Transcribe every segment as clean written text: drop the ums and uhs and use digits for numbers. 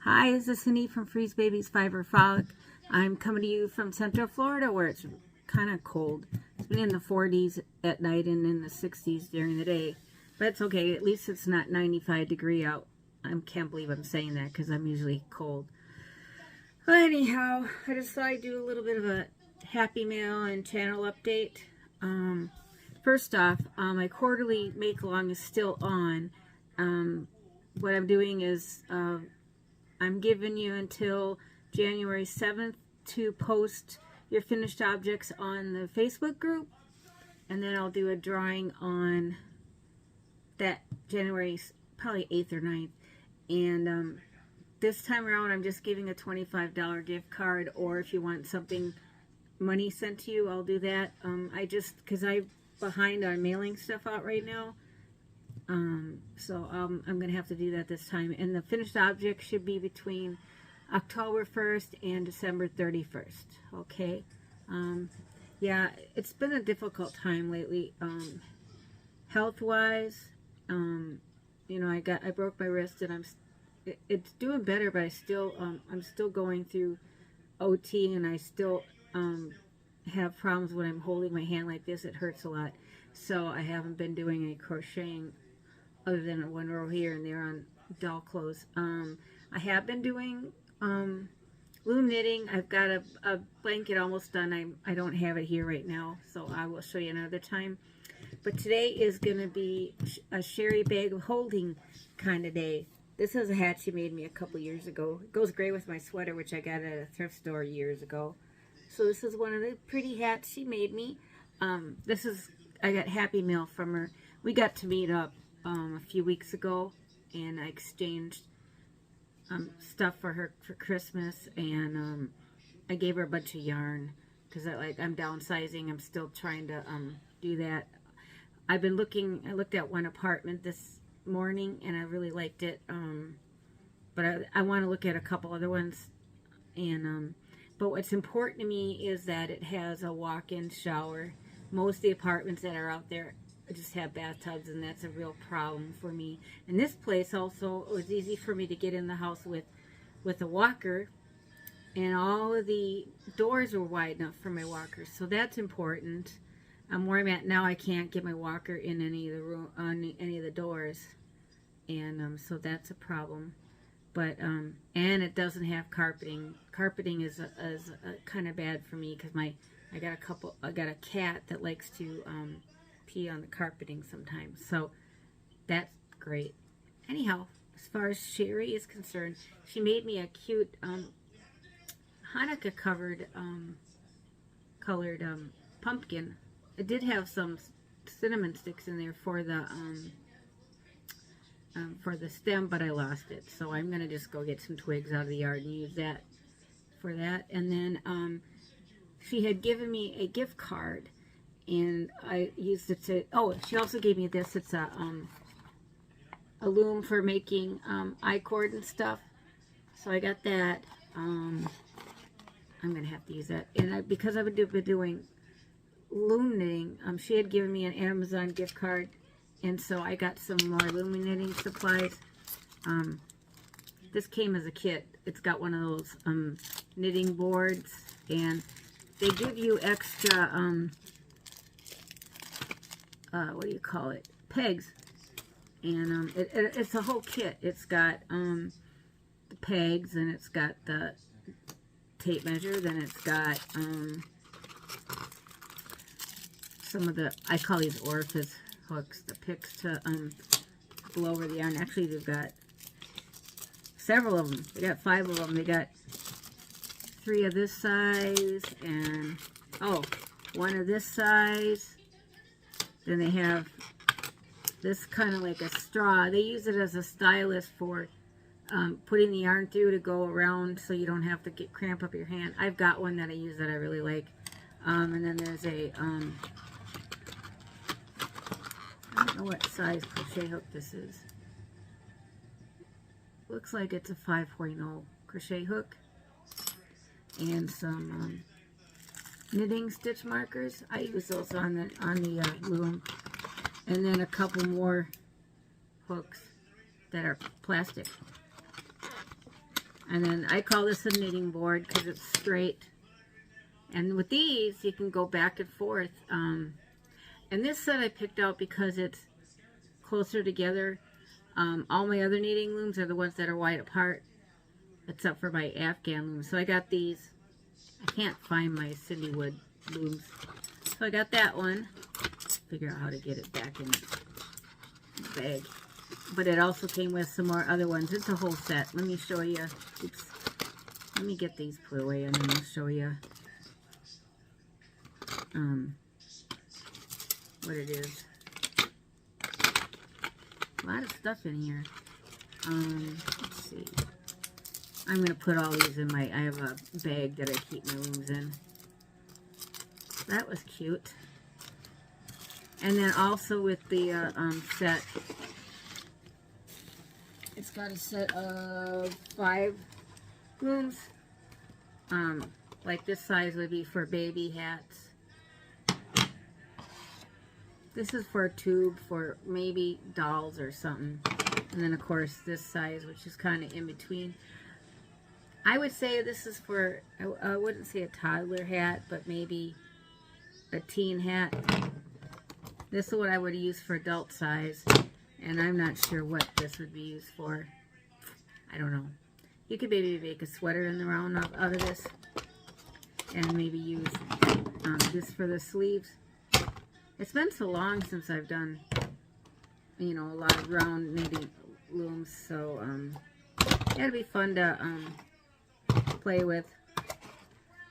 Hi, this is Cindy from Freeze Babies Fiber Frolic. I'm coming to you from Central Florida where it's kind of cold. It's been in the 40s at night and in the 60s during the day. But it's okay, at least it's not 95 degree out. I can't believe I'm saying that because I'm usually cold. Well, anyhow, I just thought I'd do a little bit of a Happy Mail and channel update. First off, my quarterly make-along is still on. What I'm doing is I'm giving you until January 7th to post your finished objects on the Facebook group, and then I'll do a drawing on that January, probably 8th or 9th. And this time around I'm just giving a $25 gift card, or if you want something money sent to you, I'll do that. Because I'm behind on mailing stuff out right now. So I'm going to have to do that this time. And the finished object should be between October 1st and December 31st. Okay. Yeah, it's been a difficult time lately. Health-wise, you know, I broke my wrist, and it's doing better, but I'm still going through OT, and I still have problems when I'm holding my hand like this. It hurts a lot. So I haven't been doing any crocheting other than one row here and there on doll clothes. I have been doing loom knitting. I've got a blanket almost done. I don't have it here right now, so I will show you another time. But today is going to be a Shari bag of holding kind of day. This is a hat she made me a couple years ago. It goes great with my sweater, which I got at a thrift store years ago. So this is one of the pretty hats she made me. I got Happy Mail from her. We got to meet up a few weeks ago, and I exchanged stuff for her for Christmas, and I gave her a bunch of yarn because I'm downsizing. I'm still trying to do that. I looked at one apartment this morning, and I really liked it, but I want to look at a couple other ones. And but what's important to me is that it has a walk-in shower. Most of the apartments that are out there just have bathtubs, and that's a real problem for me. And this place also, it was easy for me to get in the house with a walker, and all of the doors were wide enough for my walker, so that's important. Where I'm at now, I can't get my walker in any of the room on any of the doors, and so that's a problem. But and it doesn't have carpeting. Carpeting is kind of bad for me because I got a cat that likes to pee on the carpeting sometimes, so that's great. Anyhow, as far as Shari is concerned, she made me a cute Hanukkah colored pumpkin. It did have some cinnamon sticks in there for the stem, but I lost it, so I'm gonna just go get some twigs out of the yard and use that for that. And then she had given me a gift card, and I used it to, she also gave me this. It's a loom for making I-cord and stuff, so I got that. I'm gonna have to use that, and because I've been doing loom knitting, she had given me an Amazon gift card, and so I got some more loom knitting supplies. This came as a kit. It's got one of those knitting boards, and they give you extra what do you call it, pegs, and it's a whole kit. It's got the pegs, and it's got the tape measure, then it's got some of the, I call these orifice hooks, the picks to blow over the yarn. Actually, they've got several of them. They got 5 of them. They got 3 of this size, and 1 of this size. Then they have this kind of like a straw. They use it as a stylus for putting the yarn through to go around, so you don't have to cramp up your hand. I've got one that I use that I really like. And then there's a I don't know what size crochet hook this is. Looks like it's a 5.0 crochet hook, and some knitting stitch markers. I use those on the loom, and then a couple more hooks that are plastic. And then I call this a knitting board because it's straight. And with these, you can go back and forth. And this set I picked out because it's closer together. All my other knitting looms are the ones that are wide apart, except for my Afghan looms. So I got these. I can't find my Cindywood looms. So I got that one. Figure out how to get it back in the bag. But it also came with some more other ones. It's a whole set. Let me show you. Oops. Let me get these put away and then I'll show you what it is. A lot of stuff in here. Let's see. I'm going to put all these in my, I have a bag that I keep my looms in. That was cute. And then also with the set, it's got a set of 5 looms. Like this size would be for baby hats. This is for a tube for maybe dolls or something. And then of course this size, which is kind of in between. I would say this is for, I wouldn't say a toddler hat, but maybe a teen hat. This is what I would use for adult size. And I'm not sure what this would be used for. I don't know. You could maybe make a sweater in the round out of this. And maybe use this for the sleeves. It's been so long since I've done, you know, a lot of round knitting looms. So, it'll be fun to play with.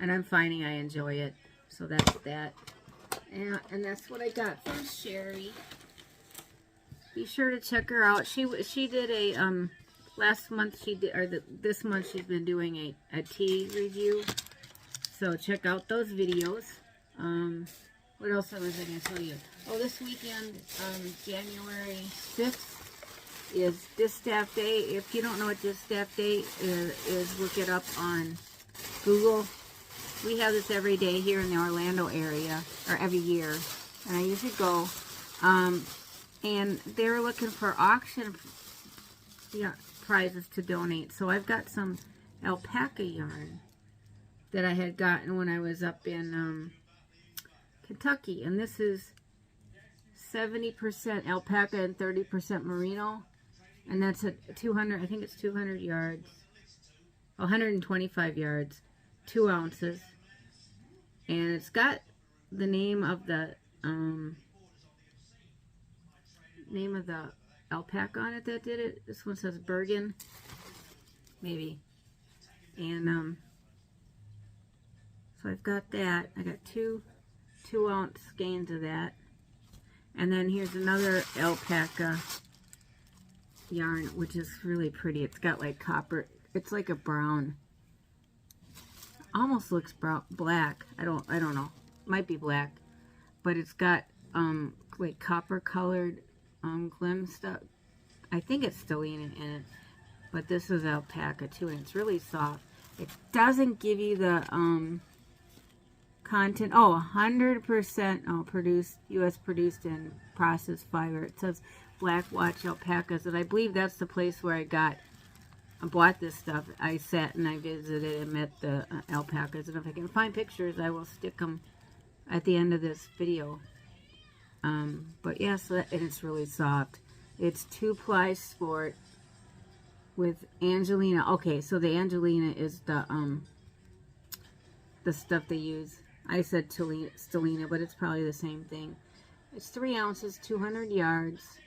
And I'm finding I enjoy it. So that's that. And that's what I got from Shari. Be sure to check her out. She did a last month she did, or this month she's been doing a tea review. So check out those videos. What else was I going to tell you? Oh, this weekend, January 5th is Distaff Day. If you don't know what Distaff Day is, look it up on Google. We have this every day here in the Orlando area, or every year, and I usually go. And they're looking for auction prizes to donate. So I've got some alpaca yarn that I had gotten when I was up in Kentucky, and this is 70% alpaca and 30% merino, and that's a 200. I think it's 200 yards, 125 yards, 2 ounces, and it's got the name of the alpaca on it that did it. This one says Bergen, maybe, and so I've got that. I got two 2-ounce skeins of that, and then here's another alpaca yarn, which is really pretty. It's got like copper. It's like a brown. Almost looks brown, black. I don't know. Might be black, but it's got like copper colored glim stuff. I think it's stellina in it, but this is alpaca too, and it's really soft. It doesn't give you the content. Oh, 100% produced, U.S. produced and processed fiber. It says Black Watch alpacas, and I believe that's the place where I bought this stuff. I sat and I visited and met the alpacas, and if I can find pictures, I will stick them at the end of this video. But yeah, so and it's really soft. It's 2-ply sport with Angelina. Okay, so the Angelina is the stuff they use. I said stellina, but it's probably the same thing. It's 3 ounces, 200 yards,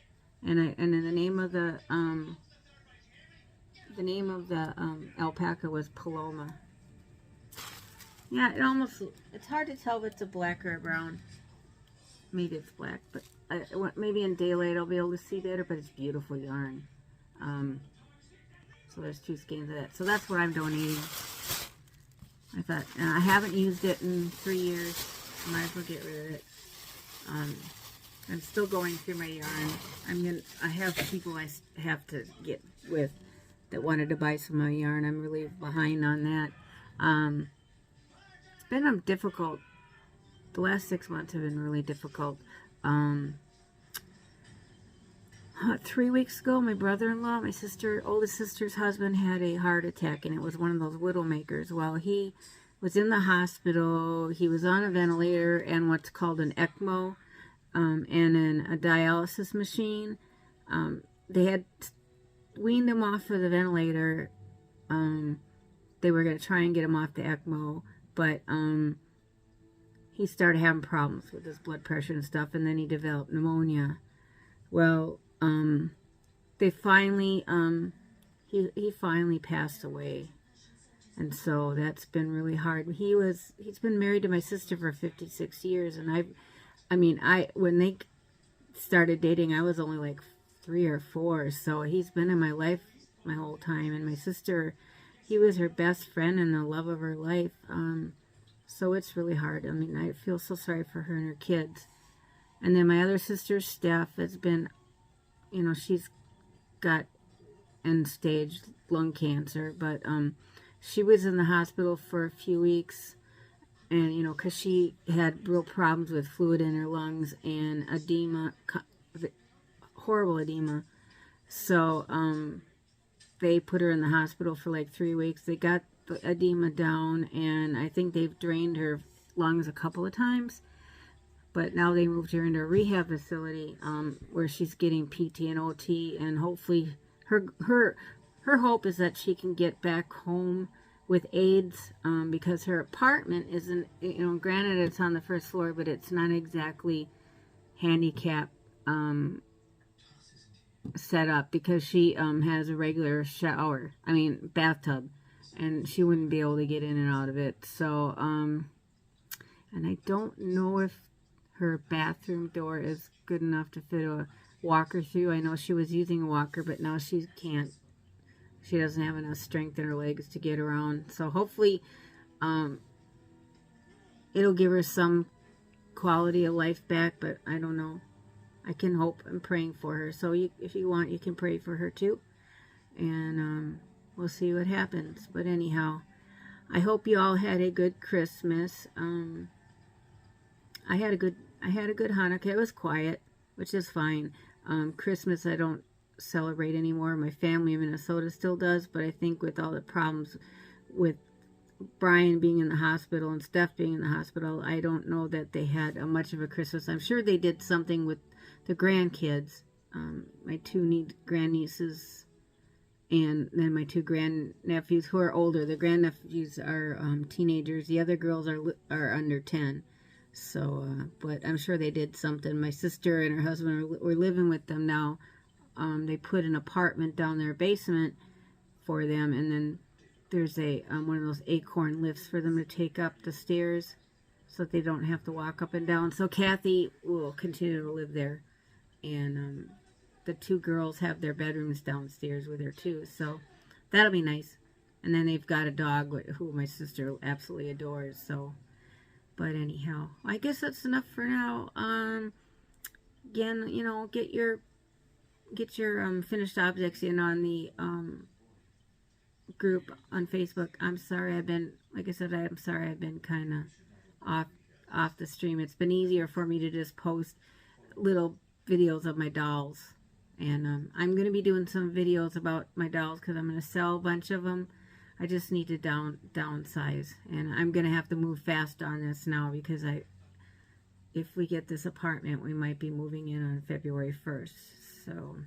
and then the name of the alpaca was Paloma. Yeah, it's hard to tell if it's a black or a brown. Maybe it's black, but maybe in daylight I'll be able to see better, but it's beautiful yarn. So there's 2 skeins of that. So that's what I'm donating. I thought, I haven't used it in 3 years. I might as well get rid of it. I'm still going through my yarn. I have people I have to get with that wanted to buy some of my yarn. I'm really behind on that. It's been difficult. The last 6 months have been really difficult. 3 weeks ago, my brother-in-law, my oldest sister's husband, had a heart attack, and it was one of those widowmakers. Well, he was in the hospital. He was on a ventilator and what's called an ECMO, and a dialysis machine. They had weaned him off of the ventilator. They were going to try and get him off the ECMO, but he started having problems with his blood pressure and stuff, and then he developed pneumonia. Well, they finally, he finally passed away, and so that's been really hard. He's been married to my sister for 56 years, and when they started dating, I was only like 3 or 4, so he's been in my life my whole time, and my sister, he was her best friend and the love of her life, so it's really hard. I mean, I feel so sorry for her and her kids. And then my other sister, Steph, has been, she's got end-stage lung cancer, but she was in the hospital for a few weeks, and, because she had real problems with fluid in her lungs and edema, horrible edema. So they put her in the hospital for like 3 weeks. They got the edema down, and I think they've drained her lungs a couple of times. But now they moved her into a rehab facility where she's getting PT and OT, and hopefully her hope is that she can get back home with aids, because her apartment isn't, granted it's on the first floor, but it's not exactly handicap set up, because she has a regular bathtub, and she wouldn't be able to get in and out of it. So, and I don't know if her bathroom door is good enough to fit a walker through. I know she was using a walker, but now she can't. She doesn't have enough strength in her legs to get around. So hopefully it'll give her some quality of life back, but I don't know. I can hope. I'm praying for her. So if you want, you can pray for her too. And we'll see what happens. But anyhow, I hope you all had a good Christmas. I had a good Hanukkah. It was quiet, which is fine. Christmas I don't celebrate anymore. My family in Minnesota still does, but I think with all the problems with Brian being in the hospital and Steph being in the hospital, I don't know that they had much of a Christmas. I'm sure they did something with the grandkids, my 2 grandnieces, and then my 2 grandnephews who are older. The grandnephews are teenagers. The other girls are under 10. So, but I'm sure they did something. My sister and her husband were living with them now. They put an apartment down their basement for them, and then there's a one of those acorn lifts for them to take up the stairs so that they don't have to walk up and down. So Kathy will continue to live there, and the 2 girls have their bedrooms downstairs with her too, so that'll be nice. And then they've got a dog who my sister absolutely adores. So, but anyhow, I guess that's enough for now. Again, get your finished objects in on the group on Facebook. I'm sorry I've been, like I said, I'm sorry I've been kind of off the stream. It's been easier for me to just post little videos of my dolls, and I'm going to be doing some videos about my dolls because I'm going to sell a bunch of them. I just need to downsize, and I'm going to have to move fast on this now, because if we get this apartment, we might be moving in on February 1st. So,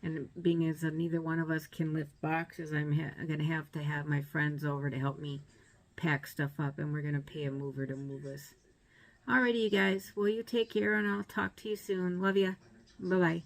and being as neither one of us can lift boxes, I'm going to have my friends over to help me pack stuff up, and we're going to pay a mover to move us. Alrighty, you guys. Well, you take care, and I'll talk to you soon. Love ya. Bye-bye.